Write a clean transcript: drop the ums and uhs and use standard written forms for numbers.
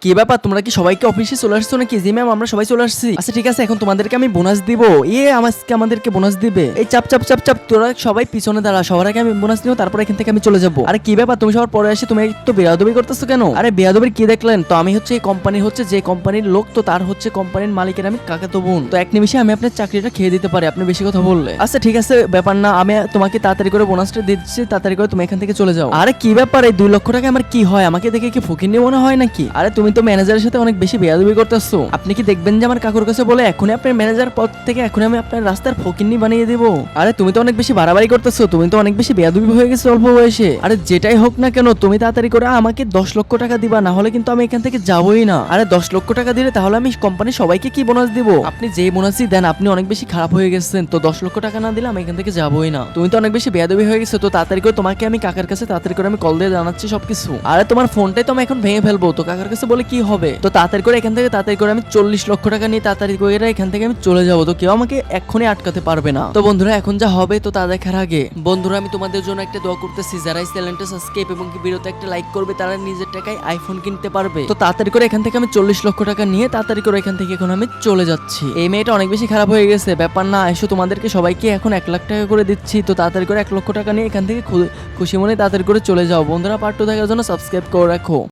কি ব্যাপার, তোমরা কি সবাইকে অফিসে চলে আসছো নাকি? জি ম্যাম, আমরা সবাই চলে আসছি। আচ্ছা ঠিক আছে, এখন তোমাদেরকে আমি বোনাস দিব। আজকে আমাদেরকে বোনাস দিবে। এই চাপ চাপ চাপ চাপ, তোরা সবাই পিছনে দাঁড়া, সবার আগে আমি বোনাস নিব, তারপর এখান থেকে আমি চলে যাবো। আরে কি ব্যাপার, তুমি সবার পরে আসি, তুমি তো বেয়াদবি করতেছো কেন? আরে বেয়াদবির কি দেখলেন? তো আমি হচ্ছে এই কোম্পানির যে কোম্পানির লোক, তো তার হচ্ছে কোম্পানির মালিকের আমি কাকাতো বোন। তো এক নিমিষে আমি আপনার চাকরিটা খেয়ে দিতে পারি আপনি বেশি কথা বললে। আচ্ছা ঠিক আছে, ব্যাপার না, আমি তোমাকে তাড়াতাড়ি করে বোনাসটা দিচ্ছি, তাড়াতাড়ি করে তুমি এখান থেকে চলে যাও। আরে কি ব্যাপার, এই 2 লক্ষ টাকা আমার কি হয়? আমাকে দেখে কি ফকিন্নি মনে হয় নাকি? আরে তুমি তো ম্যানেজারের সাথে অনেক বেশি বেয়াদবি করতেছো। আপনি কি দেখবেন যে আমার কাকুর কাছে বলে এখনই আপনার ম্যানেজার পদ থেকে এখনই আমি আপনার রাস্তার ফকিন্নি বানিয়ে দিব? আরে তুমি তো অনেক বেশি বাড়াবাড়ি করতেছো, তুমি তো অনেক বেশি বেয়াদবি হয়ে গেছো অল্প বয়সে। আরে যেটাই হোক না কেন, তুমি তাড়াতাড়ি করে আমাকে 10 লক্ষ টাকা দিবা, না হলে কিন্তু আমি এখান থেকে যাবোই না। আরে 10 লক্ষ টাকা দিলে তাহলে আমি কোম্পানির সবাইকে কি বোনাস দিব? আপনি যে বোনাসই দেন, আপনি অনেক বেশি খারাপ হয়ে গেছেন। তো 10 লক্ষ টাকা না দিলে আমি এখান থেকে যাবোই না। তুমি তো অনেক বেশি বেয়াদবি হয়ে গেছো। তো তাড়াতাড়ি করে তোমাকে আমি কাকার কাছে তাড়াতাড়ি করে আমি কল দিয়ে জানাচ্ছি সবকিছু। আরে তোমার ফোনটাই তো আমি এখন ভেঙে ফেলবো, তো কাকার কাছে বলে কি হবে? তো তাড়াতাড়ি করে এখান থেকে তাড়াতাড়ি করে আমি 40 লক্ষ টাকা নিয়ে তাড়াতাড়ি করে এখান থেকে আমি চলে যাবো। তো কেউ আমাকে এক্ষুনি আটকাতে পারবে না। তো বন্ধুরা, এখন যা হবে তো তা দেখার আগে বন্ধুরা, আমি তোমাদের জন্য একটা দোয়া করতেছি, যারা এই চ্যানেলটা সাবস্ক্রাইব এবং কি ভিডিওতে একটা লাইক করবে, তারা নিজের টাকায় আইফোন কিনতে পারবে। তো তাড়াতাড়ি করে এখান থেকে আমি 40 লক্ষ টাকা নিয়ে তাড়াতাড়ি করে এখান থেকে এখন আমি চলে যাচ্ছি। এই মেয়েটা অনেক বেশি খারাপ হয়ে গেছে, ব্যাপার না, এসো তোমাদেরকে সবাইকে এখন 1 লাখ টাকা করে দিচ্ছি। তো তাড়াতাড়ি করে 1 লক্ষ টাকা নিয়ে এখান থেকে খুশি মনে তাড়াতাড়ি করে চলে যাও। বন্ধুরা, পার্ট 2 দেখার জন্য সাবস্ক্রাইব করে রাখো।